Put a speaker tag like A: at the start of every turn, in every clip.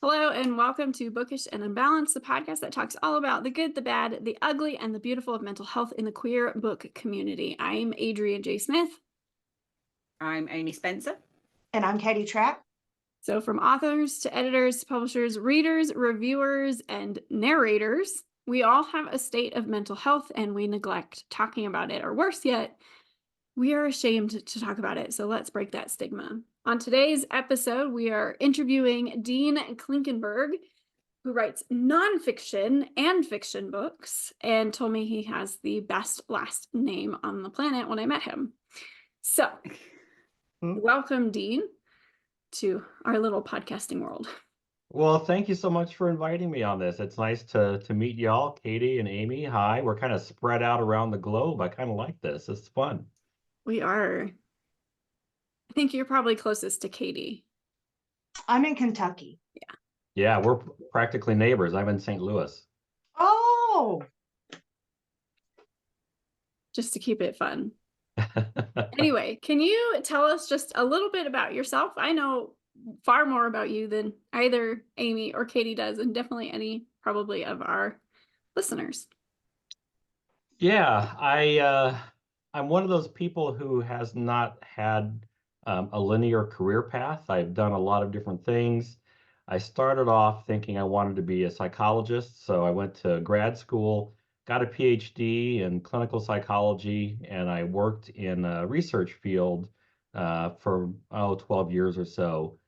A: Hello and welcome to Bookish and Unbalanced, the podcast that talks all about the good, the bad, the ugly, and the beautiful of mental health in the queer book community. I'm Adrienne J. Smith.
B: I'm Amy Spencer.
C: And I'm Katie Trapp.
A: So from authors to editors, publishers, readers, reviewers, and narrators, we all have a state of mental health and we neglect talking about it, or worse yet, we are ashamed to talk about it. So let's break that stigma. On today's episode, we are interviewing Dean Klinkenberg, who writes nonfiction and fiction books, and told me he has the best last name on the planet when I met him. So, welcome, Dean, to our little podcasting world.
D: Well, thank you so much for inviting me on this. It's nice to meet y'all, Katie and Amy. Hi, we're kind of spread out around the globe. I kind of like this. It's fun.
A: We are. I think you're probably closest to Katie.
C: I'm in Kentucky.
D: Yeah, we're practically neighbors. I'm in St. Louis.
C: Oh,
A: Just to keep it fun. Anyway, can you tell us just a little bit about yourself? I know far more about you than either Amy or Katie does, and definitely any probably of our listeners.
D: Yeah, I'm one of those people who has not had a linear career path. I've done a lot of different things. I started off thinking I wanted to be a psychologist, so I went to grad school, got a PhD in clinical psychology, and I worked in a research field for 12 years or so.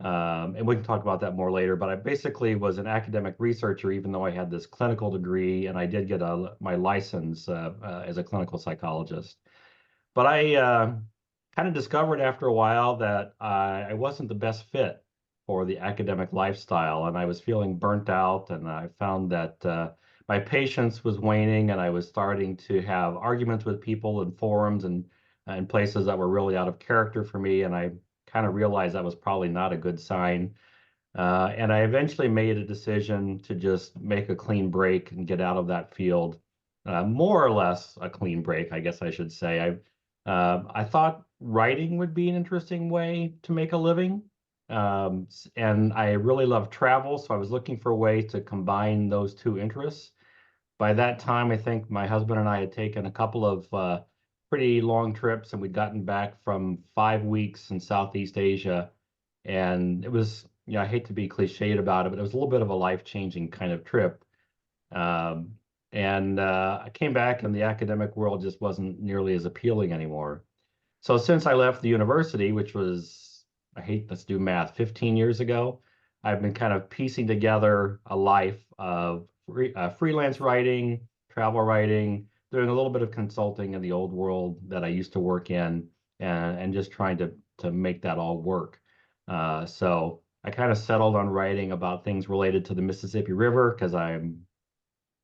D: And we can talk about that more later, but I basically was an academic researcher, even though I had this clinical degree, and I did get my license as a clinical psychologist. But I kind of discovered after a while that I wasn't the best fit for the academic lifestyle, and I was feeling burnt out, and I found that my patience was waning, and I was starting to have arguments with people in forums and places that were really out of character for me, and I kind of realized that was probably not a good sign. And I eventually made a decision to just make a clean break and get out of that field, more or less a clean break, I guess I should say. I thought writing would be an interesting way to make a living. And I really love travel, so I was looking for a way to combine those two interests. By that time, I think my husband and I had taken a couple of pretty long trips, and we'd gotten back from 5 weeks in Southeast Asia. And it was, I hate to be cliched about it, but it was a little bit of a life-changing kind of trip. And I came back, and the academic world just wasn't nearly as appealing anymore. So since I left the university, which was, let's do math, 15 years ago, I've been kind of piecing together a life of freelance writing, travel writing, doing a little bit of consulting in the old world that I used to work in, and just trying to make that all work. So I kind of settled on writing about things related to the Mississippi River because I'm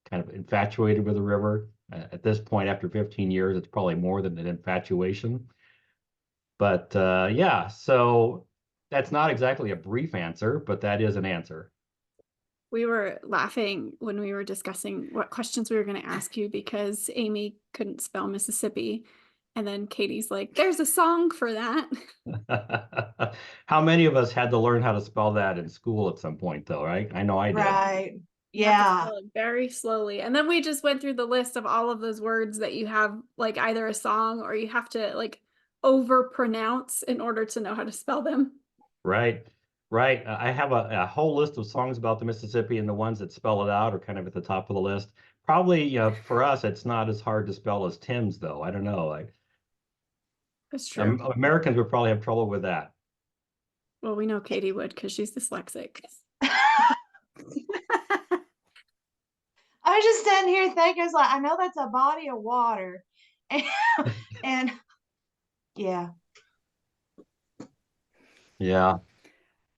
D: kind of infatuated with the river. At this point, after 15 years, it's probably more than an infatuation. But yeah, so that's not exactly a brief answer, but that is an answer.
A: We were laughing when we were discussing what questions we were going to ask you because Amy couldn't spell Mississippi. And then Katie's like, there's a song for that.
D: How many of us had to learn how to spell that in school at some point, though, right? I know I did.
C: right.
A: You have to
C: Yeah.
A: spell it very slowly. And then we just went through the list of all of those words that you have like either a song or you have to like over pronounce in order to know how to spell them.
D: Right. Right. I have a whole list of songs about the Mississippi, and the ones that spell it out are kind of at the top of the list. Probably, for us, it's not as hard to spell as Tim's, though. I don't know. Like,
A: That's true.
D: Americans would probably have trouble with that.
A: Well, we know Katie would because she's dyslexic.
C: I was just standing here thinking, it's like, I know that's a body of water. And yeah.
D: Yeah.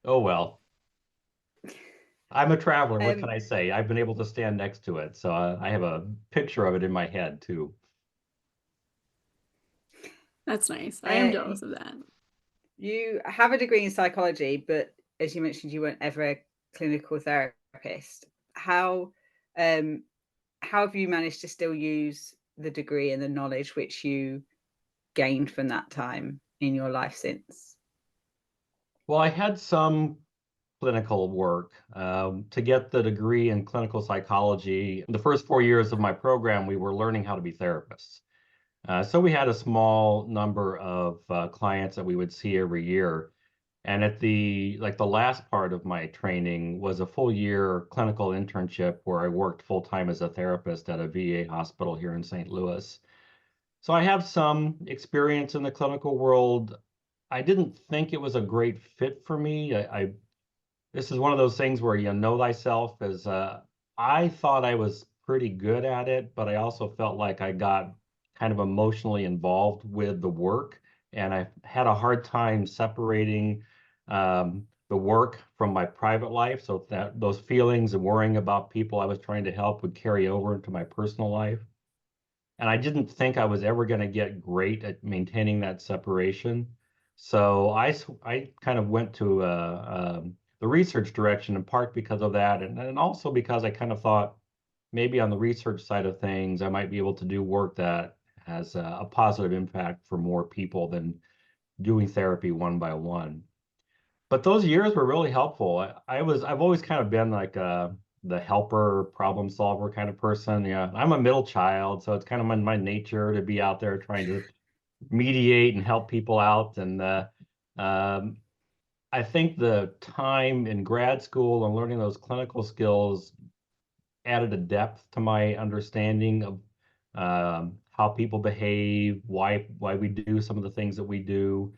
D: Oh, well. I'm a traveler. What can I say? I've been able to stand next to it. So I have a picture of it in my head, too.
A: That's nice. I am jealous of that.
B: You have a degree in psychology, but as you mentioned, you weren't ever a clinical therapist. How have you managed to still use the degree and the knowledge which you gained from that time in your life since?
D: Well, I had some clinical work. To get the degree in clinical psychology, the first 4 years of my program, we were learning how to be therapists. So we had a small number of clients that we would see every year. And at the last part of my training was a full year clinical internship where I worked full time as a therapist at a VA hospital here in St. Louis. So I have some experience in the clinical world. I didn't think it was a great fit for me. This is one of those things where you know thyself as I thought I was pretty good at it, but I also felt like I got kind of emotionally involved with the work, and I had a hard time separating the work from my private life, so that those feelings and worrying about people I was trying to help would carry over into my personal life. And I didn't think I was ever going to get great at maintaining that separation. So I kind of went to the research direction in part because of that, and also because I kind of thought maybe on the research side of things, I might be able to do work that has a positive impact for more people than doing therapy one by one. But those years were really helpful. I've always kind of been like the helper, problem solver kind of person. Yeah, I'm a middle child, so it's kind of my nature to be out there trying to mediate and help people out. And um, I think the time in grad school and learning those clinical skills added a depth to my understanding of how people behave, why we do some of the things that we do.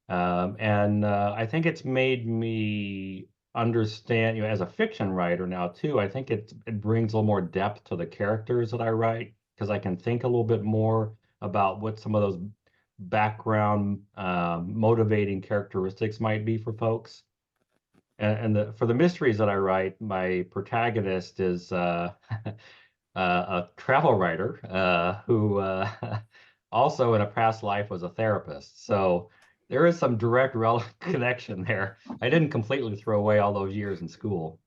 D: And I think it's made me understand, as a fiction writer now too, I think it brings a little more depth to the characters that I write because I can think a little bit more about what some of those background motivating characteristics might be for folks. And for the mysteries that I write, my protagonist is a travel writer who also in a past life was a therapist. So there is some direct connection there. I didn't completely throw away all those years in school.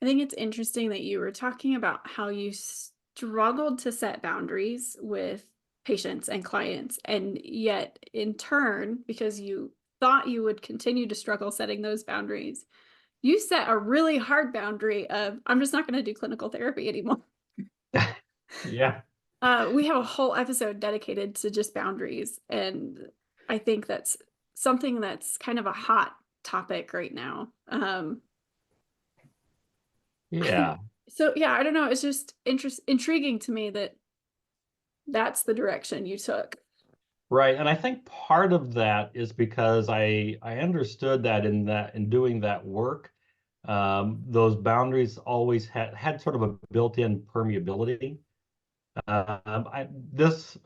A: I think it's interesting that you were talking about how you struggled to set boundaries with patients and clients, and yet in turn, because you thought you would continue to struggle setting those boundaries, you set a really hard boundary of, I'm just not going to do clinical therapy anymore.
D: Yeah.
A: We have a whole episode dedicated to just boundaries, and I think that's something that's kind of a hot topic right now.
D: Yeah.
A: So yeah, I don't know. It's just intriguing to me that that's the direction you took.
D: Right. And I think part of that is because I understood that in doing that work, those boundaries always had sort of a built-in permeability. This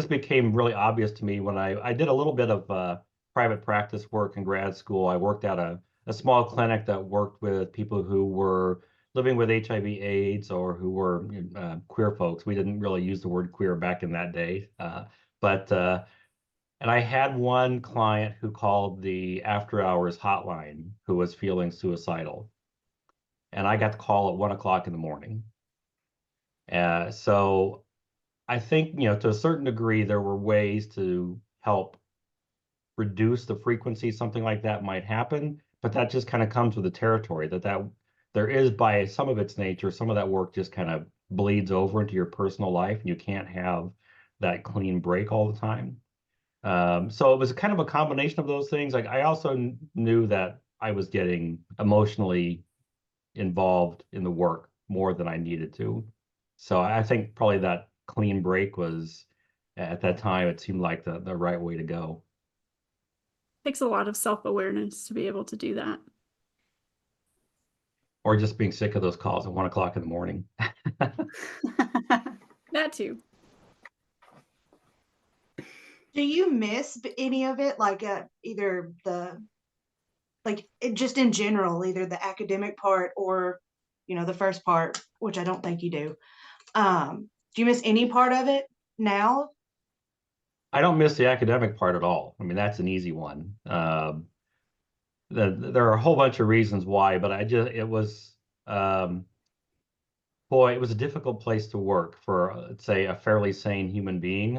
D: became really obvious to me when I did a little bit of private practice work in grad school. I worked at a small clinic that worked with people who were living with HIV/AIDS or who were queer folks. We didn't really use the word queer back in that day, but and I had one client who called the after hours hotline who was feeling suicidal, and I got the call at 1 o'clock in the morning. So I think, to a certain degree, there were ways to help reduce the frequency something like that might happen, but that just kind of comes with the territory that there is, by some of its nature, some of that work just kind of bleeds over into your personal life, and you can't have that clean break all the time. So it was kind of a combination of those things. Like I also knew that I was getting emotionally involved in the work more than I needed to. So I think probably that clean break was, at that time, it seemed like the right way to go.
A: Takes a lot of self-awareness to be able to do that.
D: Or just being sick of those calls at 1 o'clock in the morning.
A: That too.
C: Do you miss any of it? Like either just in general, either the academic part or, the first part, which I don't think you do. Do you miss any part of it now?
D: I don't miss the academic part at all. I mean, that's an easy one. There are a whole bunch of reasons why, but um, boy, it was a difficult place to work for, let's say, a fairly sane human being.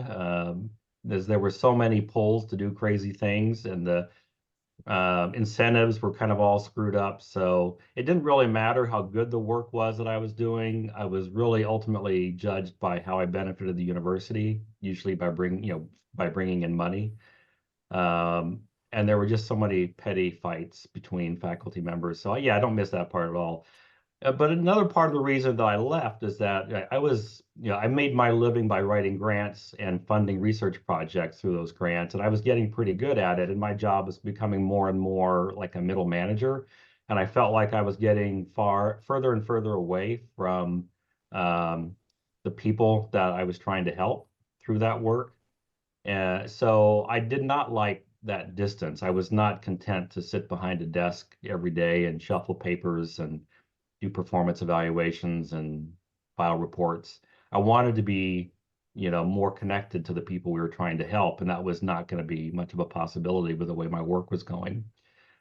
D: There were so many pulls to do crazy things, and Incentives were kind of all screwed up. So it didn't really matter how good the work was that I was doing. I was really ultimately judged by how I benefited the university, usually by bringing in money. Um, and there were just so many petty fights between faculty members. So yeah, I don't miss that part at all. But another part of the reason that I left is that I made my living by writing grants and funding research projects through those grants, and I was getting pretty good at it. And my job was becoming more and more like a middle manager, and I felt like I was getting further and further away from um, the people that I was trying to help through that work. And so I did not like that distance. I was not content to sit behind a desk every day and shuffle papers and do performance evaluations and file reports. I wanted to be, more connected to the people we were trying to help, and that was not going to be much of a possibility with the way my work was going.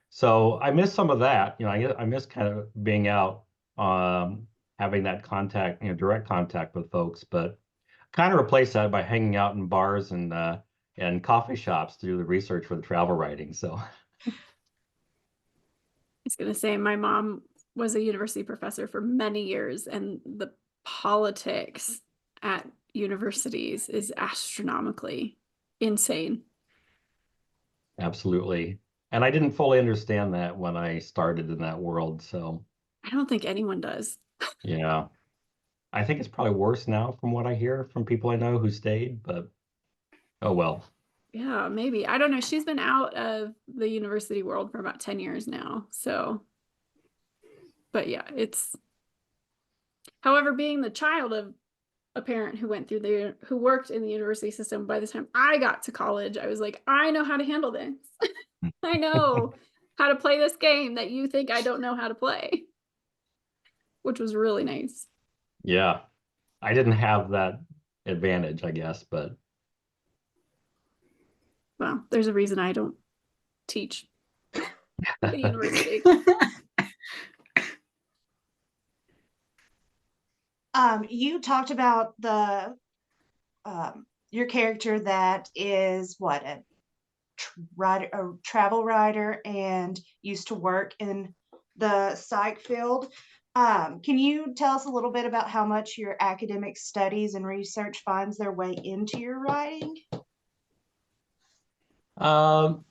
D: So I miss some of that. I miss kind of being out, having that contact, direct contact with folks, but kind of replace that by hanging out in bars and coffee shops to do the research for the travel writing. So
A: I was going to say, my mom was a university professor for many years, and the politics at universities is astronomically insane.
D: absolutely. And I didn't fully understand that when I started in that world. So
A: I don't think anyone does.
D: yeah, I think it's probably worse now from what I hear from people I know who stayed, but oh well.
A: Yeah, maybe. I don't know. She's been out of the university world for about 10 years now. So, but yeah, however, being the child of a parent who who worked in the university system, by the time I got to college, I was like, I know how to handle this. I know how to play this game that you think I don't know how to play, which was really nice.
D: Yeah, I didn't have that advantage, I guess, but
A: Well, there's a reason I don't teach at the university.
C: You talked about the your character that is what a travel writer and used to work in the psych field. Can you tell us a little bit about how much your academic studies and research finds their way into your writing?
D: um,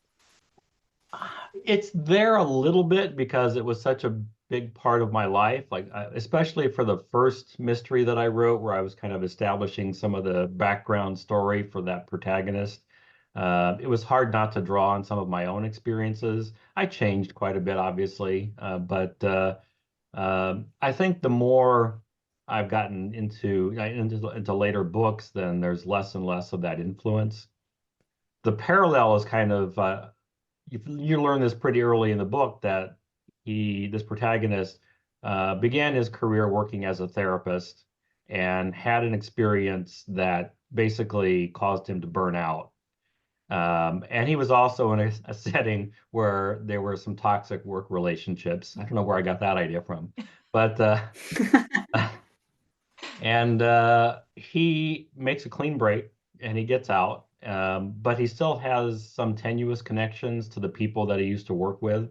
D: it's there a little bit because it was such a big part of my life, like especially for the first mystery that I wrote, where I was kind of establishing some of the background story for that protagonist. It was hard not to draw on some of my own experiences. I changed quite a bit, obviously, but I think the more I've gotten into later books, then there's less and less of that influence. The parallel is kind of you learn this pretty early in the book that this protagonist, began his career working as a therapist and had an experience that basically caused him to burn out. And he was also in a setting where there were some toxic work relationships. I don't know where I got that idea from, but and he makes a clean break and he gets out, but he still has some tenuous connections to the people that he used to work with.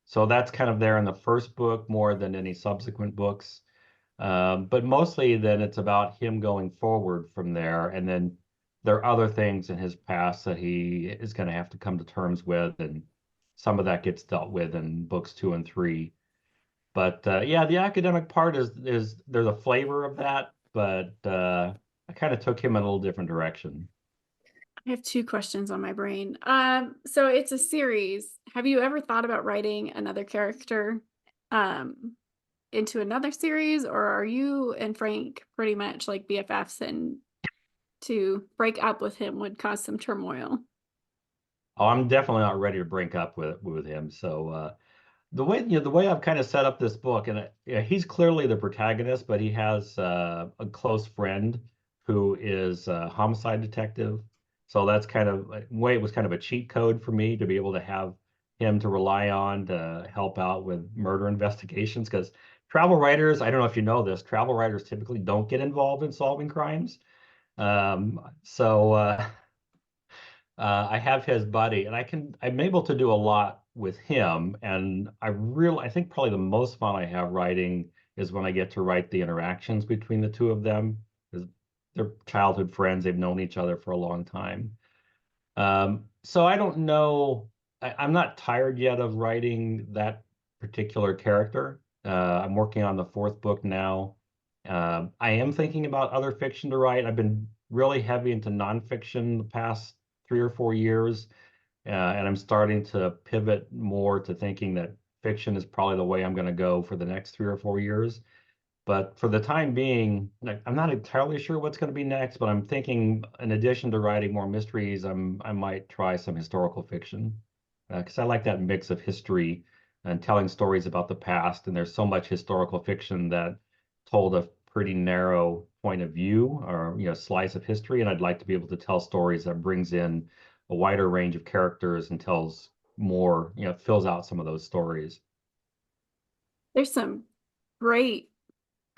D: So that's kind of there in the first book more than any subsequent books. But mostly then it's about him going forward from there. And then there are other things in his past that he is going to have to come to terms with. And some of that gets dealt with in books 2 and 3. But yeah, the academic part is there's a flavor of that, but I kind of took him in a little different direction.
A: I have two questions on my brain. So it's a series. Have you ever thought about writing another character into another series, or are you and Frank pretty much like BFFs, and to break up with him would cause some turmoil?
D: Oh, I'm definitely not ready to break up with him. So the way I've kind of set up this book, and yeah, he's clearly the protagonist, but he has a close friend who is a homicide detective. So that's kind of it was kind of a cheat code for me to be able to have him to rely on to help out with murder investigations. Because travel writers, I don't know if you know this, travel writers typically don't get involved in solving crimes. So I have his buddy, and I'm able to do a lot with him. And I think probably the most fun I have writing is when I get to write the interactions between the two of them, because they're childhood friends. They've known each other for a long time. So I don't know. I'm not tired yet of writing that particular character. I'm working on the fourth book now. I am thinking about other fiction to write. I've been really heavy into nonfiction the past 3 or 4 years, and I'm starting to pivot more to thinking that fiction is probably the way I'm going to go for the next 3 or 4 years. But for the time being, like, I'm not entirely sure what's going to be next, but I'm thinking in addition to writing more mysteries, I might try some historical fiction, because I like that mix of history and telling stories about the past. And there's so much historical fiction that told a pretty narrow point of view or slice of history, and I'd like to be able to tell stories that brings in a wider range of characters and tells more, fills out some of those stories.
A: There's some great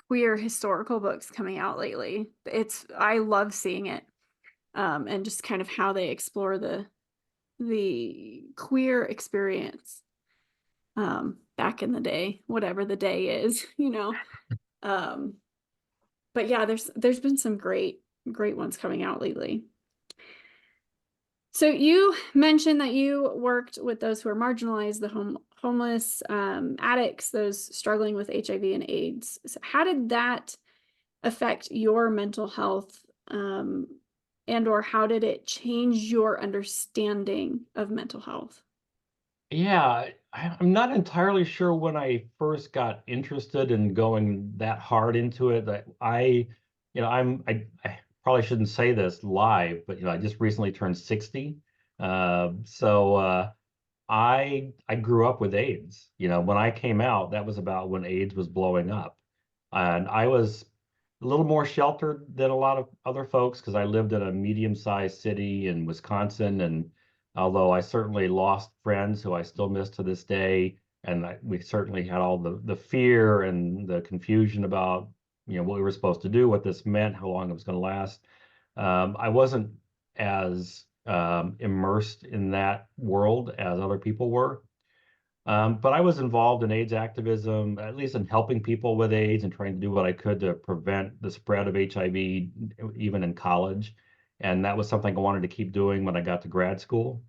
A: queer historical books coming out lately. I love seeing it. And just kind of how they explore the queer experience back in the day, whatever the day is, but yeah, there's been some great ones coming out lately. So you mentioned that you worked with those who are marginalized, the homeless, addicts, those struggling with HIV and AIDS. So how did that affect your mental health, and or how did it change your understanding of mental health?
D: Yeah, I'm not entirely sure when I first got interested in going that hard into it. That I probably shouldn't say this live, but I just recently turned 60. So I grew up with AIDS. When I came out, that was about when AIDS was blowing up. And I was a little more sheltered than a lot of other folks because I lived in a medium-sized city in Wisconsin. And although I certainly lost friends who I still miss to this day, and we certainly had all the fear and the confusion about, what we were supposed to do, what this meant, how long it was going to last. I wasn't as immersed in that world as other people were. But I was involved in AIDS activism, at least in helping people with AIDS and trying to do what I could to prevent the spread of HIV, even in college. And that was something I wanted to keep doing when I got to grad school.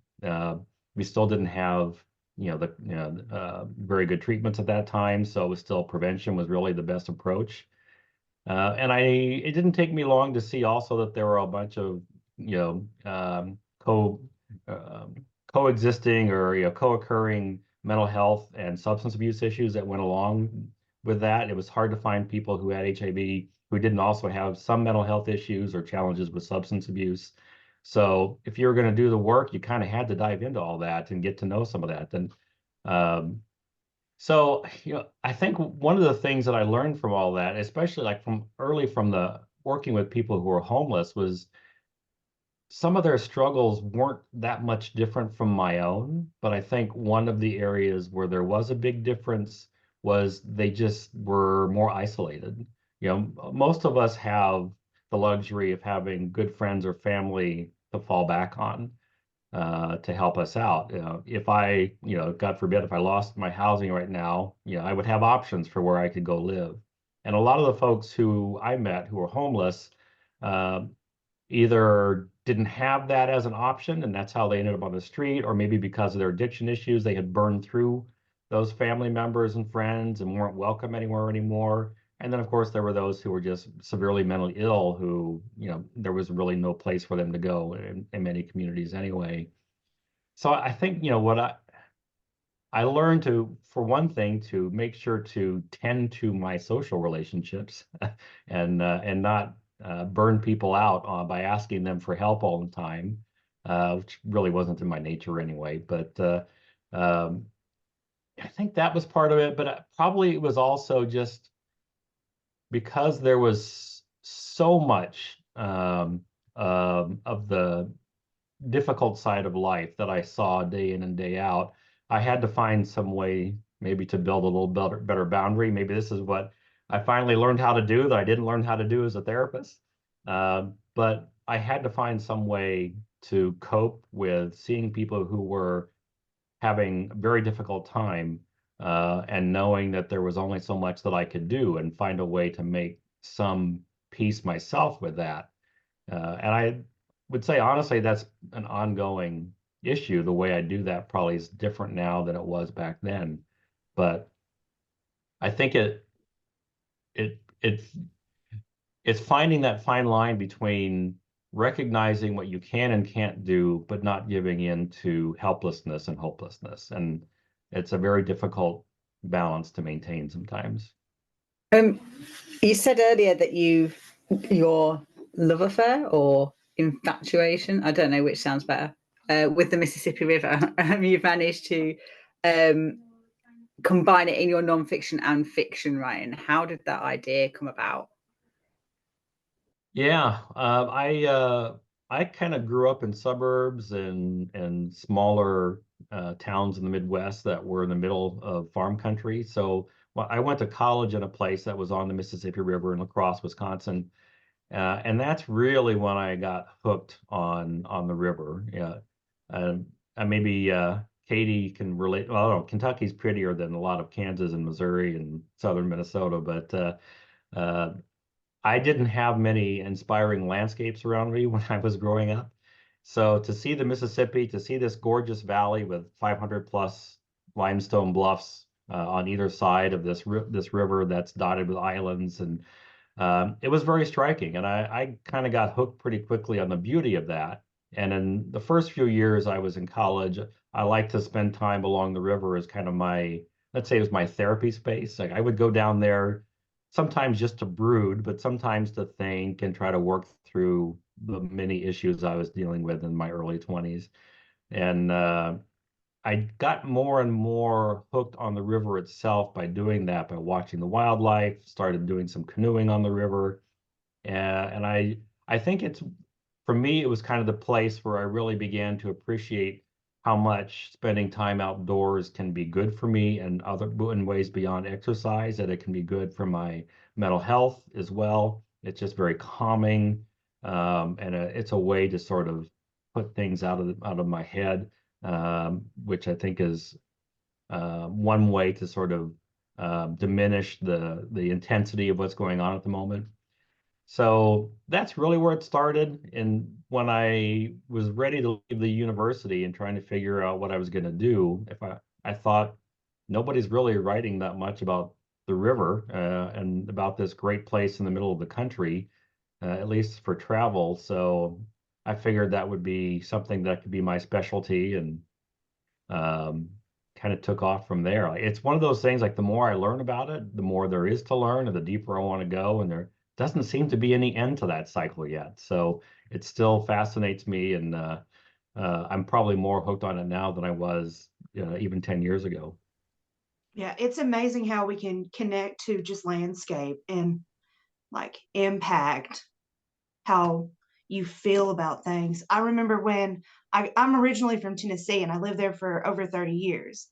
D: We still didn't have, very good treatments at that time, so it was still prevention was really the best approach. And it didn't take me long to see also that there were a bunch of, um, coexisting or co-occurring mental health and substance abuse issues that went along with that. It was hard to find people who had HIV who didn't also have some mental health issues or challenges with substance abuse. So if you were going to do the work, you kind of had to dive into all that and get to know some of that. And um, so, I think one of the things that I learned from all that, especially like from the working with people who were homeless, was some of their struggles weren't that much different from my own. But I think one of the areas where there was a big difference was they just were more isolated. Most of us have the luxury of having good friends or family to fall back on to help us out. If I, God forbid, if I lost my housing right now, I would have options for where I could go live. And a lot of the folks who I met who were homeless uh, either didn't have that as an option, and that's how they ended up on the street, or maybe because of their addiction issues, they had burned through those family members and friends and weren't welcome anywhere anymore. And then, of course, there were those who were just severely mentally ill who, there was really no place for them to go in many communities anyway. So I think, what I learned to, for one thing, to make sure to tend to my social relationships and not burn people out by asking them for help all the time, which really wasn't in my nature anyway. But um, I think that was part of it. But probably it was also just because there was so much of the difficult side of life that I saw day in and day out. I had to find some way maybe to build a little better boundary. Maybe this is what I finally learned how to do that I didn't learn how to do as a therapist. But I had to find some way to cope with seeing people who were having a very difficult time, and knowing that there was only so much that I could do and find a way to make some peace myself with that. And I would say, honestly, that's an ongoing issue. The way I do that probably is different now than it was back then. But I think it it's finding that fine line between recognizing what you can and can't do, but not giving in to helplessness and hopelessness. And it's a very difficult balance to maintain sometimes.
B: Um, you said earlier that your love affair or infatuation, I don't know which sounds better, with the Mississippi River, you've managed to combine it in your nonfiction and fiction writing. How did that idea come about?
D: Yeah, I kind of grew up in suburbs and smaller towns in the Midwest that were in the middle of farm country. So well, I went to college in a place that was on the Mississippi River in La Crosse, Wisconsin, and that's really when I got hooked on the river. Yeah, and maybe Katie can relate. Well, I don't know, Kentucky's prettier than a lot of Kansas and Missouri and southern Minnesota, but uh, I didn't have many inspiring landscapes around me when I was growing up. So to see the Mississippi, to see this gorgeous valley with 500 plus limestone bluffs on either side of this river that's dotted with islands, and it was very striking. And I kind of got hooked pretty quickly on the beauty of that. And in the first few years I was in college, I liked to spend time along the river as kind of my, let's say it was my therapy space. Like I would go down there sometimes just to brood, but sometimes to think and try to work through the many issues I was dealing with in my early 20s. And I got more and more hooked on the river itself by doing that, by watching the wildlife, started doing some canoeing on the river. And I think it's, for me, it was kind of the place where I really began to appreciate how much spending time outdoors can be good for me and other in ways beyond exercise, that it can be good for my mental health as well. It's just very calming, and it's a way to sort of put things out of my head, which I think is one way to sort of diminish the intensity of what's going on at the moment. So that's really where it started. And when I was ready to leave the university and trying to figure out what I was going to do, I thought nobody's really writing that much about the river and about this great place in the middle of the country, at least for travel. So I figured that would be something that could be my specialty, and um, kind of took off from there. Like, it's one of those things, like the more I learn about it, the more there is to learn and the deeper I want to go. And there doesn't seem to be any end to that cycle yet. So it still fascinates me. And I'm probably more hooked on it now than I was even 10 years ago.
C: Yeah, it's amazing how we can connect to just landscape and like impact how you feel about things. I remember when I'm originally from Tennessee and I lived there for over 30 years.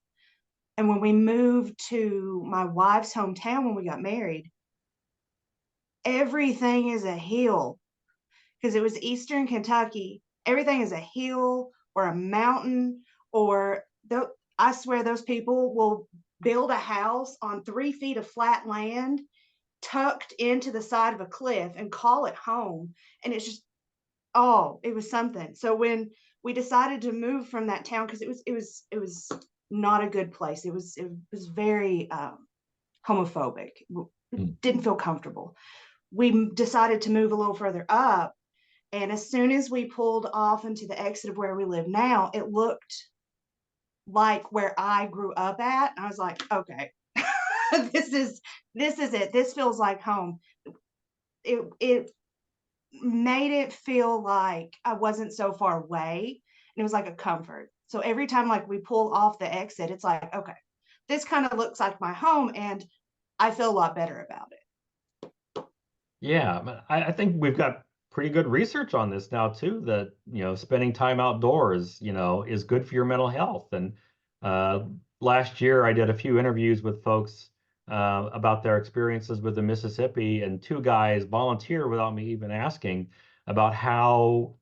C: And when we moved to my wife's hometown when we got married, everything is a hill because it was Eastern Kentucky. Everything is a hill or a mountain, or I swear those people will build a house on 3 feet of flat land tucked into the side of a cliff and call it home. And it's just, oh, it was something. So when we decided to move from that town, because it was not a good place. It was very homophobic.
D: Mm.
C: Didn't feel comfortable. We decided to move a little further up, and as soon as we pulled off into the exit of where we live now, it looked like where I grew up at. I was like, okay, this is it. This feels like home. It made it feel like I wasn't so far away, and it was like a comfort. So every time like we pull off the exit, it's like, okay, this kind of looks like my home, and I feel a lot better about it.
D: Yeah, but I think we've got pretty good research on this now too, that, spending time outdoors, is good for your mental health. And uh, last year I did a few interviews with folks about their experiences with the Mississippi, and two guys volunteered without me even asking about how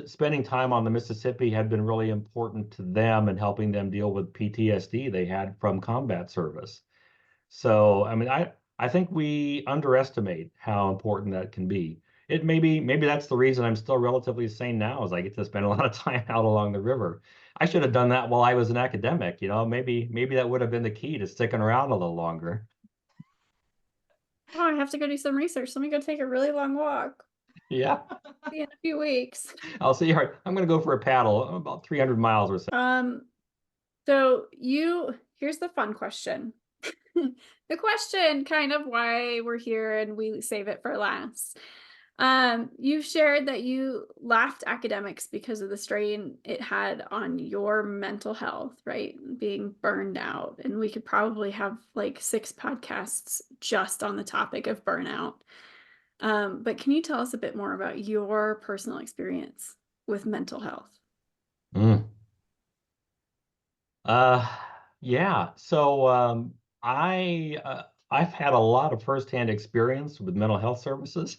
D: spending time on the Mississippi had been really important to them and helping them deal with PTSD they had from combat service. So, I mean, I think we underestimate how important that can be. It maybe that's the reason I'm still relatively sane now, is I get to spend a lot of time out along the river. I should have done that while I was an academic, maybe that would have been the key to sticking around a little longer.
A: Oh, I have to go do some research. Let me go take a really long walk.
D: Yeah.
A: See you in a few weeks.
D: I'll see. All right, I'm going to go for a paddle about 300 miles or so.
A: Here's the fun question. The question kind of why we're here and we save it for last. You've shared that you left academics because of the strain it had on your mental health, right? Being burned out. And we could probably have like 6 podcasts just on the topic of burnout. But can you tell us a bit more about your personal experience with mental health?
D: Mm. Yeah. So I've had a lot of firsthand experience with mental health services.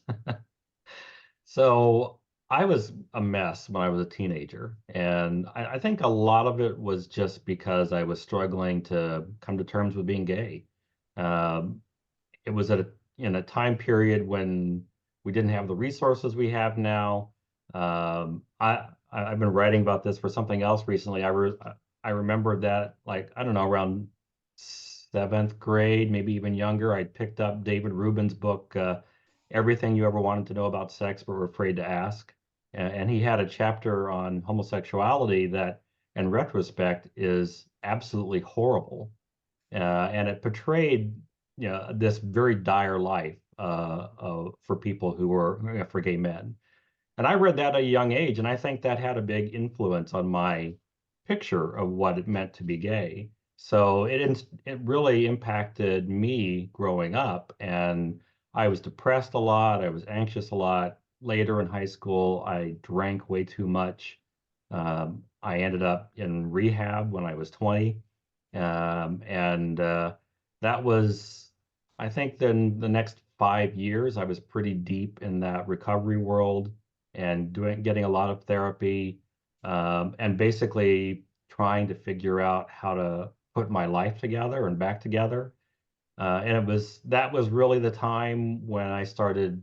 D: So I was a mess when I was a teenager, and I think a lot of it was just because I was struggling to come to terms with being gay. Um, it was in a time period when we didn't have the resources we have now. I've been writing about this for something else recently. I remember that, like, I don't know, around 7th grade, maybe even younger, I picked up David Rubin's book, Everything You Ever Wanted to Know About Sex But Were Afraid to Ask. And he had a chapter on homosexuality that, in retrospect, is absolutely horrible. And it portrayed, this very dire life for people who were, for gay men. And I read that at a young age, and I think that had a big influence on my picture of what it meant to be gay. So it really impacted me growing up, and I was depressed a lot. I was anxious a lot. Later in high school, I drank way too much. I ended up in rehab when I was 20, and that was, I think, then the next 5 years, I was pretty deep in that recovery world and getting a lot of therapy, and basically trying to figure out how to put my life together and back together. And that was really the time when I started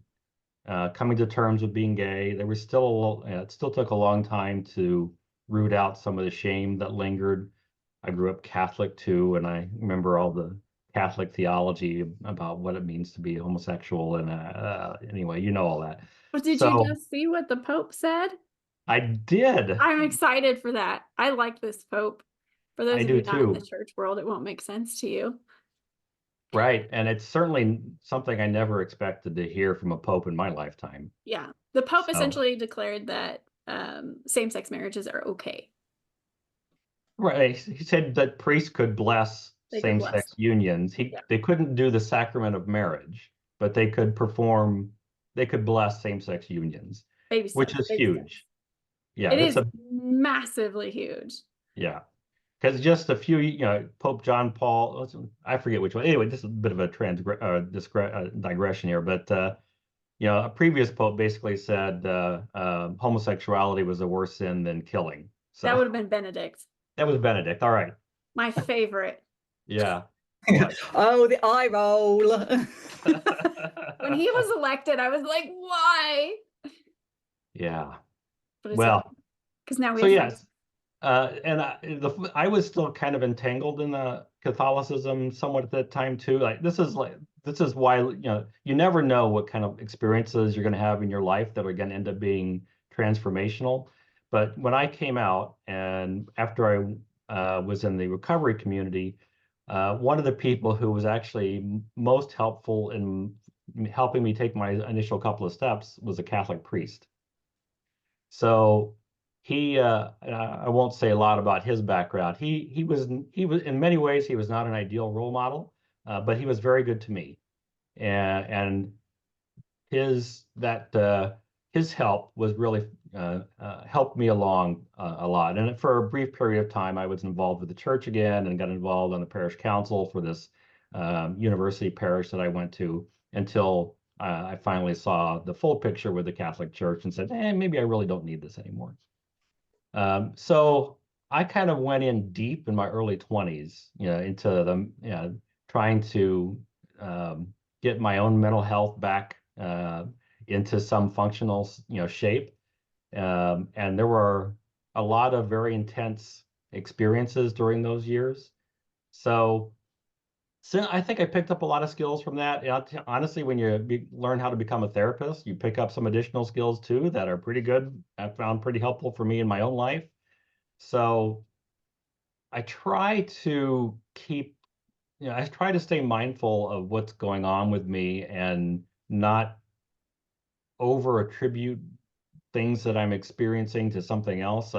D: coming to terms with being gay. There was it still took a long time to root out some of the shame that lingered. I grew up Catholic too, and I remember all the Catholic theology about what it means to be homosexual. And anyway, all that.
A: But did you
D: So
A: just see what the Pope said?
D: I did.
A: I'm excited for that. I like this Pope. For those
D: I
A: of
D: do
A: you not in the
D: too.
A: church world, it won't make sense to you.
D: Right. And it's certainly something I never expected to hear from a pope in my lifetime.
A: Yeah. The Pope
D: So,
A: essentially declared that same-sex marriages are okay.
D: right. He said that priests could bless
A: They could bless
D: same-sex
A: them.
D: unions.
A: Yeah.
D: They couldn't do the sacrament of marriage, but they could bless same-sex unions,
A: Baby
D: which
A: steps.
D: is
A: Baby steps.
D: huge. Yeah,
A: It
D: it's
A: is massively huge.
D: yeah. Because just a few, Pope John Paul, I forget which one. Anyway, this is a bit of a digression here, but a previous pope basically said homosexuality was a worse sin than killing.
A: That would
D: So
A: have been Benedict.
D: that was Benedict. All right.
A: My favorite.
D: Yeah. But
B: Oh, the eye roll.
A: When he was elected, I was like, why?
D: yeah.
A: But it's
D: Well,
A: because now we
D: so
A: have
D: yes. And I was still kind of entangled in the Catholicism somewhat at that time too. This is why you never know what kind of experiences you're going to have in your life that are going to end up being transformational. But when I came out and after I was in the recovery community, one of the people who was actually most helpful in helping me take my initial couple of steps was a Catholic priest. So I won't say a lot about his background. He was in many ways he was not an ideal role model, but he was very good to me, and his help was really helped me along a lot. And for a brief period of time, I was involved with the church again and got involved on the parish council for this university parish that I went to until I finally saw the full picture with the Catholic Church and said, maybe I really don't need this anymore. So I kind of went in deep in my early 20s, into the, trying to get my own mental health back into some functional, shape. And there were a lot of very intense experiences during those years. So I think I picked up a lot of skills from that. Honestly, when you learn how to become a therapist, you pick up some additional skills too that are pretty good. I found pretty helpful for me in my own life. So I try to I try to stay mindful of what's going on with me and not over attribute things that I'm experiencing to something else.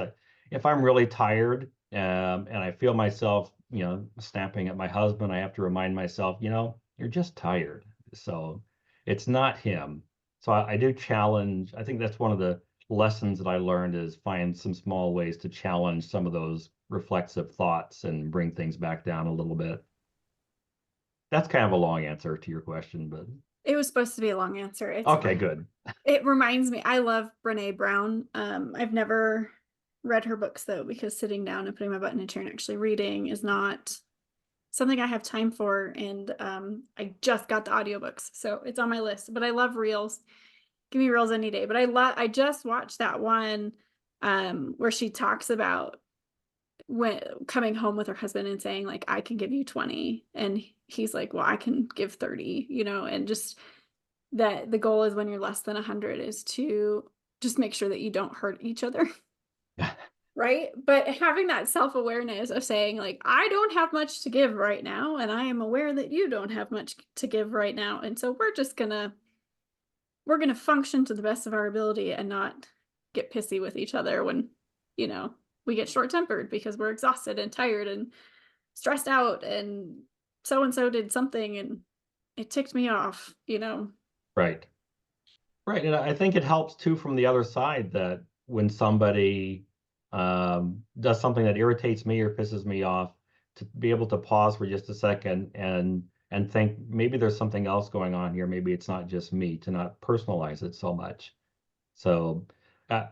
D: If I'm really tired, and I feel myself, snapping at my husband, I have to remind myself, you're just tired. So it's not him. So I do challenge. I think that's one of the lessons that I learned is find some small ways to challenge some of those reflexive thoughts and bring things back down a little bit. That's kind of a long answer to your question, but
A: It was supposed to be a long answer. It's
D: okay,
A: fine.
D: good.
A: It reminds me, I love Brene Brown. I've never read her books though, because sitting down and putting my butt in a chair and actually reading is not something I have time for. And I just got the audiobooks, so it's on my list. But I love reels. Give me reels any day. But I just watched that one where she talks about when coming home with her husband and saying like, I can give you 20, and he's like, well, I can give 30, and just that the goal is when you're less than 100 is to just make sure that you don't hurt each other. Right. But having that self-awareness of saying like, I don't have much to give right now, and I am aware that you don't have much to give right now, and so we're gonna function to the best of our ability and not get pissy with each other when we get short-tempered because we're exhausted and tired and stressed out, and so did something and it ticked me off.
D: Right. Right. And I think it helps too from the other side that when somebody does something that irritates me or pisses me off, to be able to pause for just a second and think maybe there's something else going on here. Maybe it's not just me, to not personalize it so much. So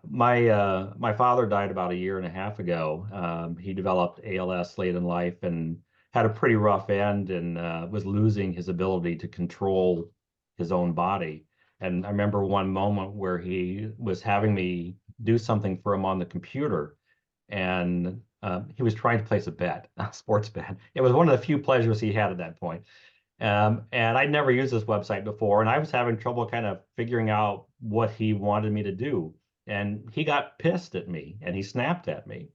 D: my father died about a year and a half ago. He developed ALS late in life and had a pretty rough end, and was losing his ability to control his own body. And I remember one moment where he was having me do something for him on the computer, and he was trying to place a bet, a sports bet. It was one of the few pleasures he had at that point. And I'd never used this website before, and I was having trouble kind of figuring out what he wanted me to do. And he got pissed at me and he snapped at me.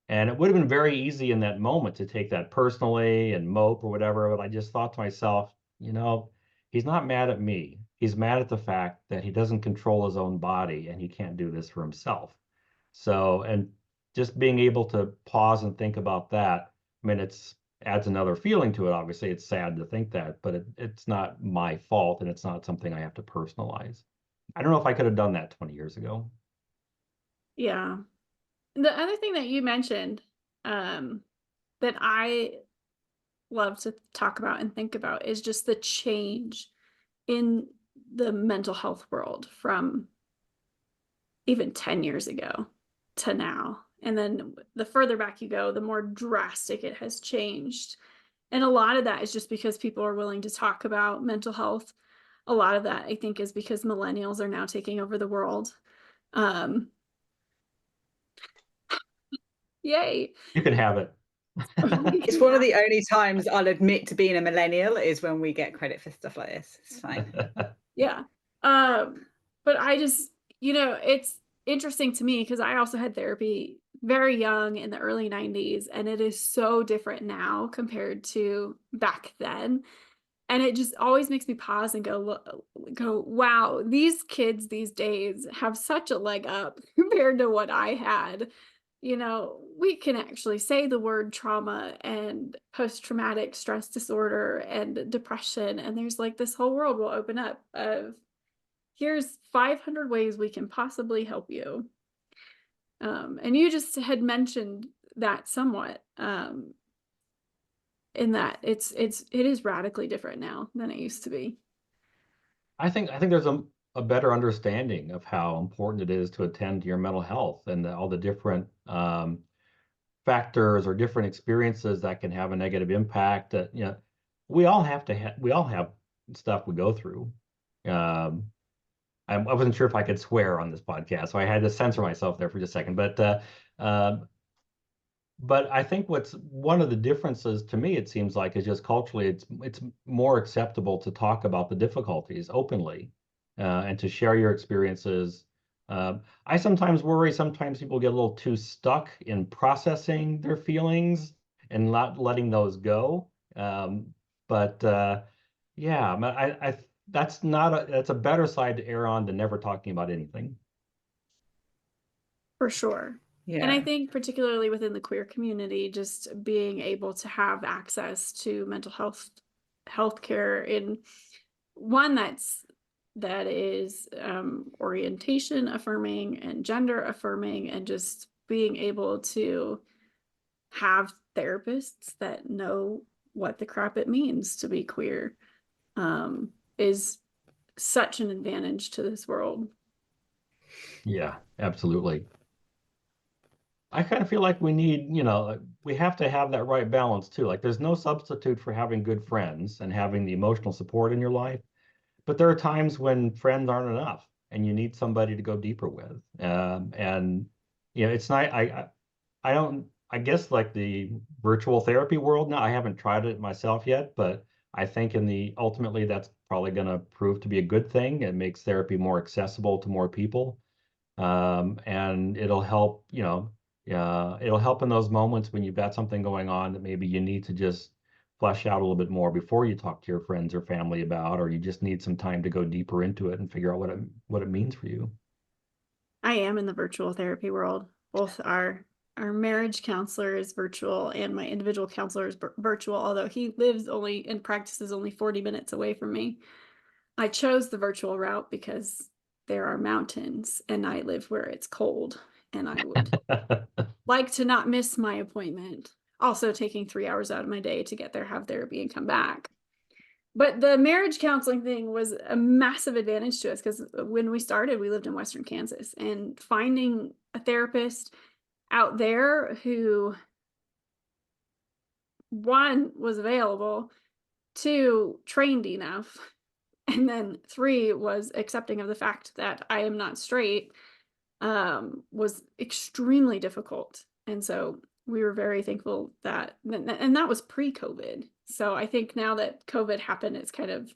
D: And it would have been very easy in that moment to take that personally and mope or whatever. But I just thought to myself, he's not mad at me. He's mad at the fact that he doesn't control his own body and he can't do this for himself. So, and just being able to pause and think about that, I mean, it's adds another feeling to it. Obviously, it's sad to think that, but it's not my fault and it's not something I have to personalize. I don't know if I could have done that 20 years ago.
A: Yeah. The other thing that you mentioned that I love to talk about and think about is just the change in the mental health world from even 10 years ago to now. And then the further back you go, the more drastic it has changed. And a lot of that is just because people are willing to talk about mental health. A lot of that, I think, is because millennials are now taking over the world. Yay.
D: You can have it.
B: It's one of the only times I'll admit to being a millennial is when we get credit for stuff like this. It's fine.
A: Yeah. But I just, it's interesting to me because I also had therapy very young in the early 90s, and it is so different now compared to back then. And it just always makes me pause and go, wow, these kids these days have such a leg up compared to what I had. We can actually say the word trauma and post-traumatic stress disorder and depression, and there's like this whole world will open up of here's 500 ways we can possibly help you. And you just had mentioned that somewhat, in that it is radically different now than it used to be.
D: I think there's a better understanding of how important it is to attend to your mental health and all the different factors or different experiences that can have a negative impact. That we all have stuff we go through. I wasn't sure if I could swear on this podcast, so I had to censor myself there for just a second. But I think what's one of the differences to me, it seems like, is just culturally, it's more acceptable to talk about the difficulties openly and to share your experiences. I sometimes worry, sometimes people get a little too stuck in processing their feelings and not letting those go. But yeah, that's a better side to err on than never talking about anything.
A: For sure. And I
B: Yeah.
A: think particularly within the queer community, just being able to have access to mental healthcare in one that is orientation affirming and gender affirming, and just being able to have therapists that know what the crap it means to be queer is such an advantage to this world.
D: Yeah, absolutely. I kind of feel like we have to have that right balance too. Like there's no substitute for having good friends and having the emotional support in your life. But there are times when friends aren't enough and you need somebody to go deeper with. And it's not, I don't, I guess like the virtual therapy world now, I haven't tried it myself yet, but I think ultimately that's probably going to prove to be a good thing. It makes therapy more accessible to more people. And it'll help, it'll help in those moments when you've got something going on that maybe you need to just flesh out a little bit more before you talk to your friends or family about, or you just need some time to go deeper into it and figure out what it means for you.
A: I am in the virtual therapy world. Both our marriage counselor is virtual and my individual counselor is virtual, although he lives only and practices only 40 minutes away from me. I chose the virtual route because there are mountains and I live where it's cold, and I would like to not miss my appointment. Also taking 3 hours out of my day to get there, have therapy, and come back. But the marriage counseling thing was a massive advantage to us because when we started, we lived in Western Kansas, and finding a therapist out there who, one, was available, two, trained enough, and then three, was accepting of the fact that I am not straight, was extremely difficult. And so we were very thankful and that was pre-COVID. So I think now that COVID happened, it's kind of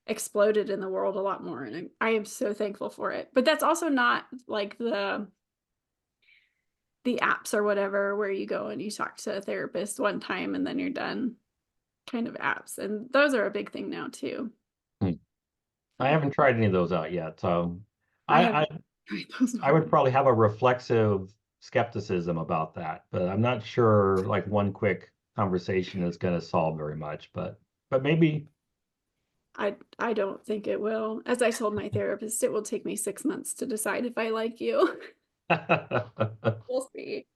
A: exploded in the world a lot more. And I am so thankful for it. But that's also not like the apps or whatever where you go and you talk to a therapist one time and then you're done kind of apps. And those are a big thing now too.
D: I haven't tried any of those out yet. So
A: I
D: I,
A: have
D: I, I would probably have a reflexive skepticism about that, but I'm not sure like one quick conversation is going to solve very much, but maybe.
A: I don't think it will. As I told my therapist, it will take me 6 months to decide if I like you. We'll see.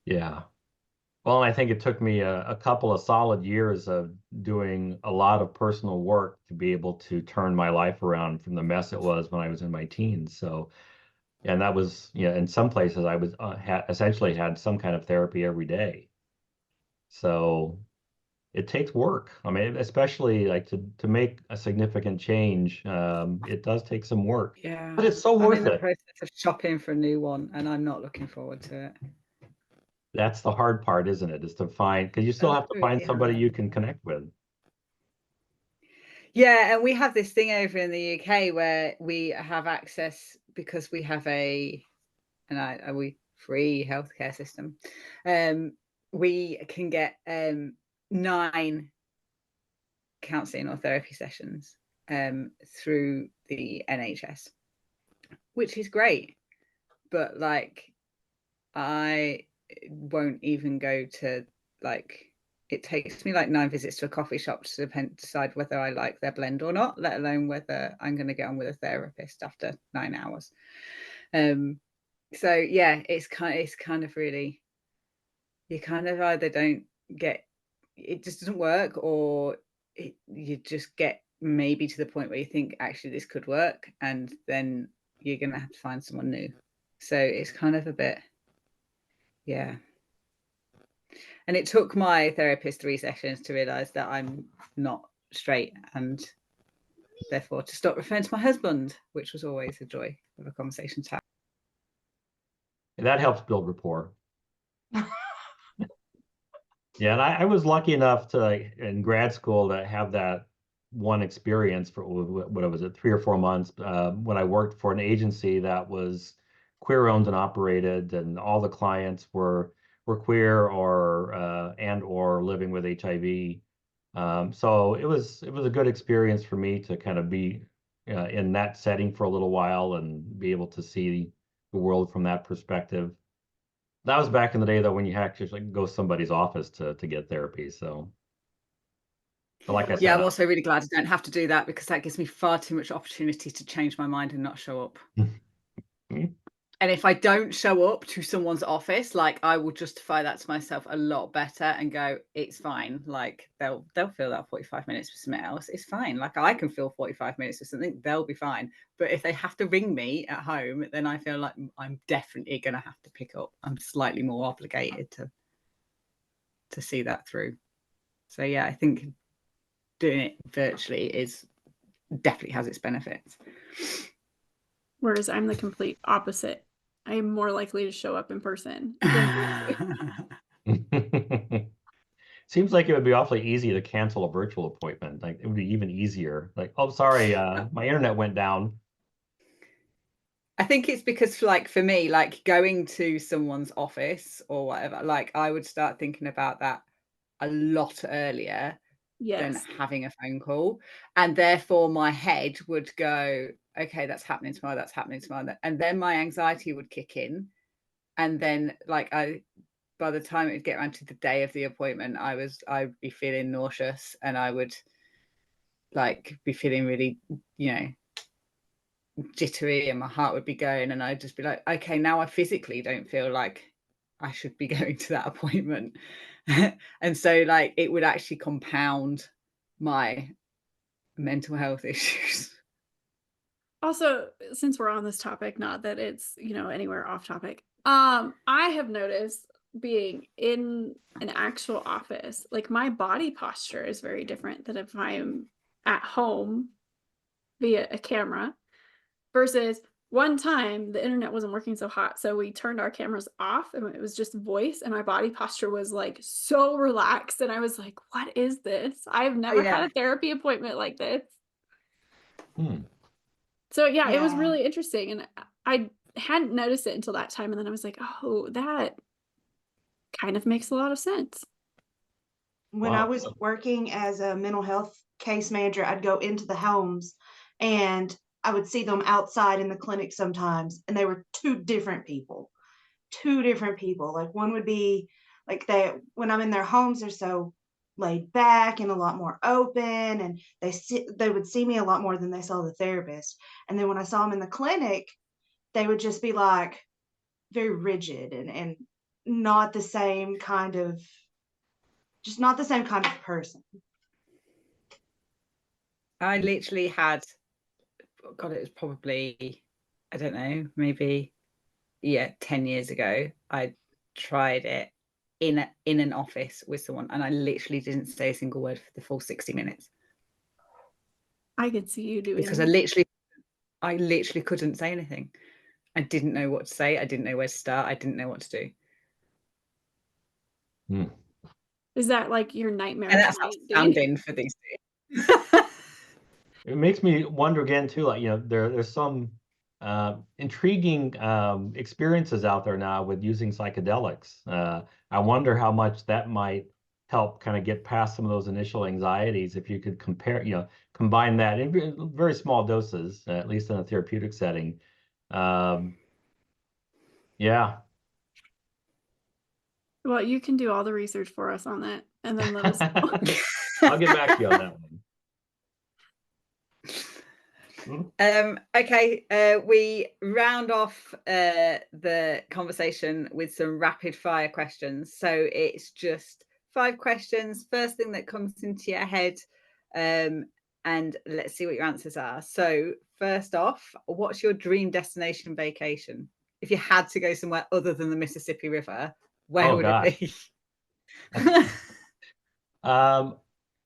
D: Yeah. Well, I think it took me a couple of solid years of doing a lot of personal work to be able to turn my life around from the mess it was when I was in my teens. So, and that was, in some places I was essentially had some kind of therapy every day. So it takes work. I mean, especially like to make a significant change, it does take some work,
B: Yeah.
D: but it's so
B: I'm
D: worth
B: in the
D: it.
B: process of shopping for a new one and I'm not looking forward to it.
D: That's the hard part, isn't it? Is to find, because you still
B: That's
D: have to find
B: really
D: somebody
B: hard.
D: you can connect with.
B: Yeah, and we have this thing over in the UK where we have access because we have we free healthcare system. We can get 9 counselling or therapy sessions through the NHS, which is great. But like, I won't even go to it takes me like 9 visits to a coffee shop to decide whether I like their blend or not, let alone whether I'm going to get on with a therapist after 9 hours. So yeah, it's kind of really, you kind of either don't get, it just doesn't work, or you just get maybe to the point where you think actually this could work, and then you're going to have to find someone new. So it's kind of a bit, yeah. And it took my therapist 3 sessions to realize that I'm not straight, and therefore to stop referring to my husband, which was always a joy of a conversation to have.
D: And that helps build rapport. Yeah, and I was lucky enough to, like, in grad school, to have that one experience for what was it, 3 or 4 months, when I worked for an agency that was queer owned and operated, and all the clients were queer or and or living with HIV. So it was a good experience for me to kind of be in that setting for a little while and be able to see the world from that perspective. That was back in the day, though, when you had to, like, go to somebody's office to get therapy. So, but like I
B: Yeah,
D: said,
B: I'm also really glad I don't have to do that, because that gives me far too much opportunity to change my mind and not show up. And if I don't show up to someone's office, like, I will justify that to myself a lot better and go, it's fine. Like, they'll fill that 45 minutes with something else. It's fine. Like, I can fill 45 minutes with something, they'll be fine. But if they have to ring me at home, then I feel like I'm definitely going to have to pick up. I'm slightly more obligated to see that through. So yeah, I think doing it virtually definitely has its benefits.
A: Whereas I'm the complete opposite. I am more likely to show up in person than
D: seems like it would be awfully easy to cancel a virtual appointment. Like, it would be even easier. Like, oh, sorry, my internet went down.
B: I think it's because, like, for me, like, going to someone's office or whatever, like, I would start thinking about that a lot earlier than
A: yes.
B: having a phone call. And therefore my head would go, okay, that's happening tomorrow, that's happening tomorrow. And then my anxiety would kick in. And then, like, by the time it would get around to the day of the appointment, I'd be feeling nauseous, and I would, like, be feeling really, jittery, and my heart would be going, and I'd just be like, okay, now I physically don't feel like I should be going to that appointment. And so, like, it would actually compound my mental health issues.
A: Also, since we're on this topic, not that it's, anywhere off topic, I have noticed being in an actual office, like, my body posture is very different than if I'm at home via a camera, versus one time the internet wasn't working so hot, so we turned our cameras off and it was just voice, and my body posture was, like, so relaxed, and I was like, what is this? I've never had
B: Yeah.
A: a therapy appointment like this.
D: Hmm.
A: So yeah, it was
C: Yeah.
A: really interesting, and I hadn't noticed it until that time, and then I was like, oh, that kind of makes a lot of sense.
C: When I
D: Wow.
C: was working as a mental health case manager, I'd go into the homes and I would see them outside in the clinic sometimes, and they were two different people. Two different people. Like, one would be like, when I'm in their homes, they're so laid back and a lot more open, and they would see me a lot more than they saw the therapist. And then when I saw them in the clinic, they would just be like very rigid and not the same kind of just not the same kind of person.
B: I literally had, God, it was probably, I don't know, maybe, 10 years ago. I tried it in an office with someone, and I literally didn't say a single word for the full 60 minutes.
A: I could see you doing
B: Because I literally couldn't say anything. I didn't know what to say. I didn't know where to start. I didn't know what to do.
D: Hmm.
A: Is that like your nightmare
B: And that's
A: tonight,
B: not
A: Dean?
B: stand-in for these things.
D: It makes me wonder again too, like, there's some intriguing experiences out there now with using psychedelics. I wonder how much that might help kind of get past some of those initial anxieties if you could combine that in very small doses, at least in a therapeutic setting. Yeah.
A: Well, you can do all the research for us on that, and then let us know.
D: I'll get back to you on that one.
B: Okay, we round off the conversation with some rapid fire questions. So it's just 5 questions. First thing that comes into your head, and let's see what your answers are. So, first off, what's your dream destination vacation? If you had to go somewhere other than the Mississippi River, where
D: Oh
B: would it
D: gosh.
B: be?
D: Um,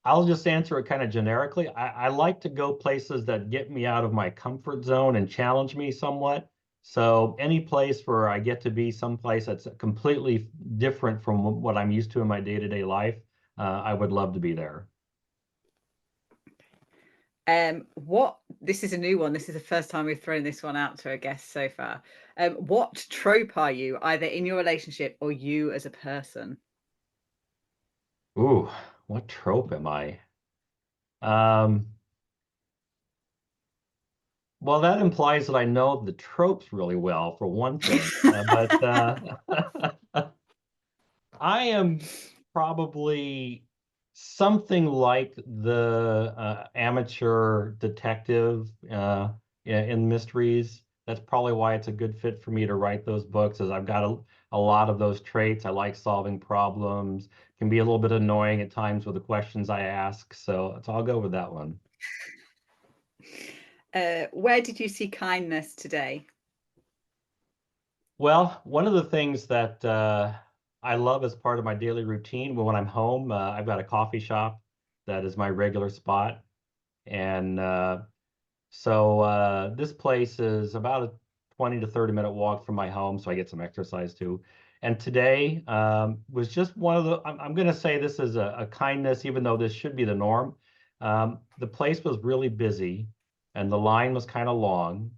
D: I'll just answer it kind of generically. I like to go places that get me out of my comfort zone and challenge me somewhat. So any place where I get to be someplace that's completely different from what I'm used to in my day-to-day life, I would love to be there.
B: What this is a new one. This is the first time we've thrown this one out to a guest so far. What trope are you, either in your relationship or you as a person?
D: Ooh, what trope am I? Um, well, that implies that I know the tropes really well, for one thing. But I am probably something like the amateur detective in mysteries. That's probably why it's a good fit for me to write those books, is I've got a lot of those traits. I like solving problems, can be a little bit annoying at times with the questions I ask. So I'll go with that one.
B: Where did you see kindness today?
D: Well, one of the things that I love as part of my daily routine when I'm home, I've got a coffee shop that is my regular spot. And so this place is about a 20 to 30-minute walk from my home, so I get some exercise too. And today was just one of the, I'm going to say this is a kindness, even though this should be the norm. The place was really busy and the line was kind of long,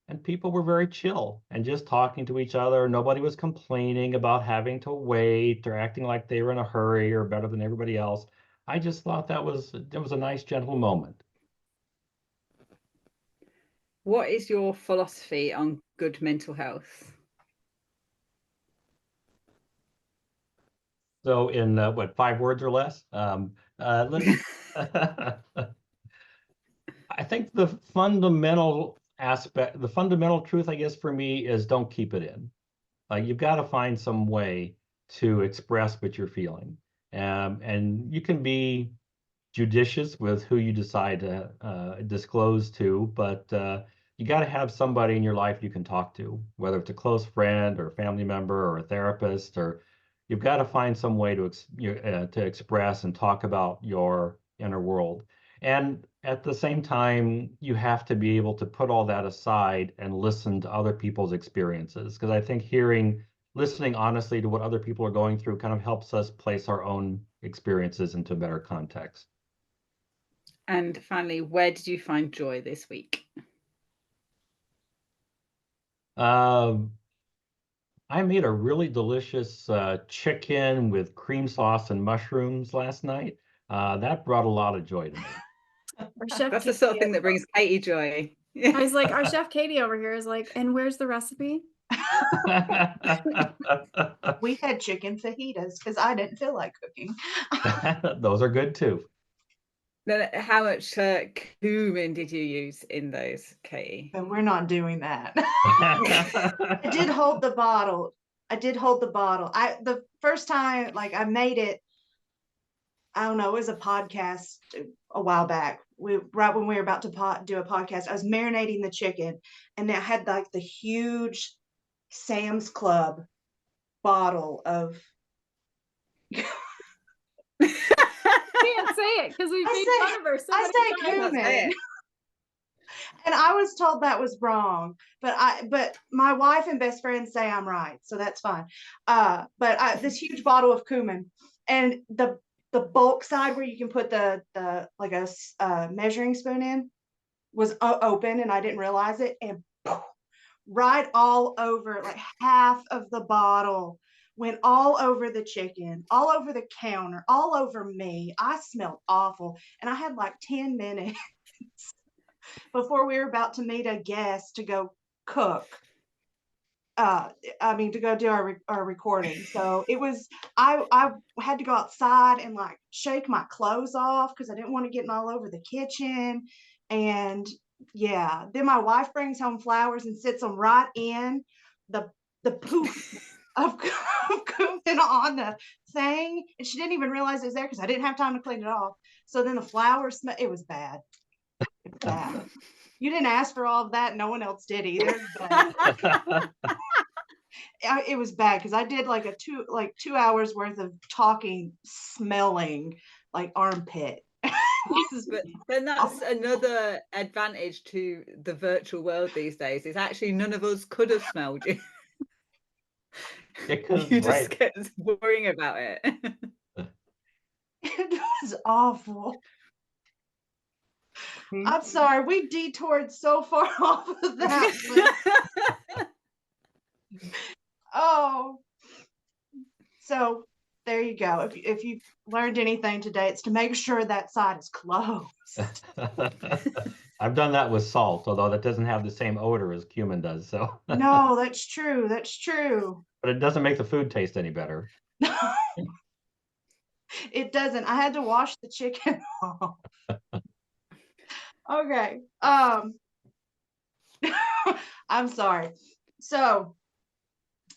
D: and people were very chill and just talking to each other. Nobody was complaining about having to wait or acting like they were in a hurry or better than everybody else. I just thought that was a nice, gentle moment.
B: What is your philosophy on good mental health?
D: So in what, 5 words or less? Let's. I think the fundamental aspect, the fundamental truth, I guess, for me is don't keep it in. You've got to find some way to express what you're feeling. And you can be judicious with who you decide to disclose to, but you got to have somebody in your life you can talk to, whether it's a close friend or a family member or a therapist, or you've got to find some way to express and talk about your inner world. And at the same time, you have to be able to put all that aside and listen to other people's experiences, because I think listening honestly to what other people are going through kind of helps us place our own experiences into better context.
B: And finally, where did you find joy this week?
D: Um, I made a really delicious chicken with cream sauce and mushrooms last night. That brought a lot of joy to me.
A: Our chef
B: That's the sort of
A: Katie,
B: thing that brings Katie joy.
A: I was like, our chef Katie over here is like, and where's the recipe?
C: We had chicken fajitas because I didn't feel like cooking.
D: Those are good too.
B: How much cumin did you use in those, Katie?
C: And we're not doing that. I did hold the bottle. The first time, like, I made it, I don't know, it was a podcast a while back. Right when we were about to do a podcast, I was marinating the chicken, and I had like the huge Sam's Club bottle of.
A: Can't say it because we made fun of her so many
C: I say
A: times.
C: cumin. And I was told that was wrong, but my wife and best friend say I'm right, so that's fine. This huge bottle of cumin, and the bulk side where you can put the like a measuring spoon in was open, and I didn't realize it, and poof, right all over, like half of the bottle went all over the chicken, all over the counter, all over me. I smelled awful, and I had like 10 minutes before we were about to meet a guest to go cook. To go do our recording. So it was, I had to go outside and like shake my clothes off because I didn't want to get all over the kitchen. And yeah, then my wife brings home flowers and sits them right in the poof. of cumin on the thing, and she didn't even realize it was there because I didn't have time to clean it off. So then the flour smell, it was bad. Bad. You didn't ask for all of that. No one else did either. But it was bad because I did like 2 hours worth of talking, smelling like armpit.
B: But then that's another advantage to the virtual world these days. Is actually none of us could have smelled you. You just
D: Right.
B: kept worrying about it.
C: It was awful. I'm sorry, we detoured so far off of that. Oh, so there you go. If you learned anything today, it's to make sure that side is closed.
D: I've done that with salt, although that doesn't have the same odor as cumin does. So,
C: No, that's true. That's true.
D: but it doesn't make the food taste any better.
C: It doesn't. I had to wash the chicken off. Okay. I'm sorry. So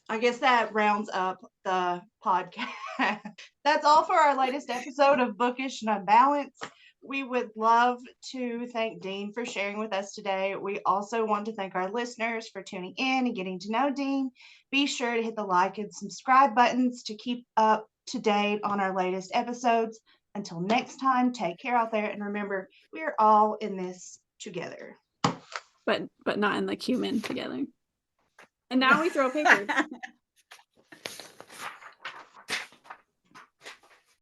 C: I guess that rounds up the podcast. That's all for our latest episode of Bookish and Unbalanced. We would love to thank Dean for sharing with us today. We also want to thank our listeners for tuning in and getting to know Dean. Be sure to hit the like and subscribe buttons to keep up to date on our latest episodes. Until next time, take care out there. And remember, we are all in this together.
A: But not in the cumin together. And now we throw papers.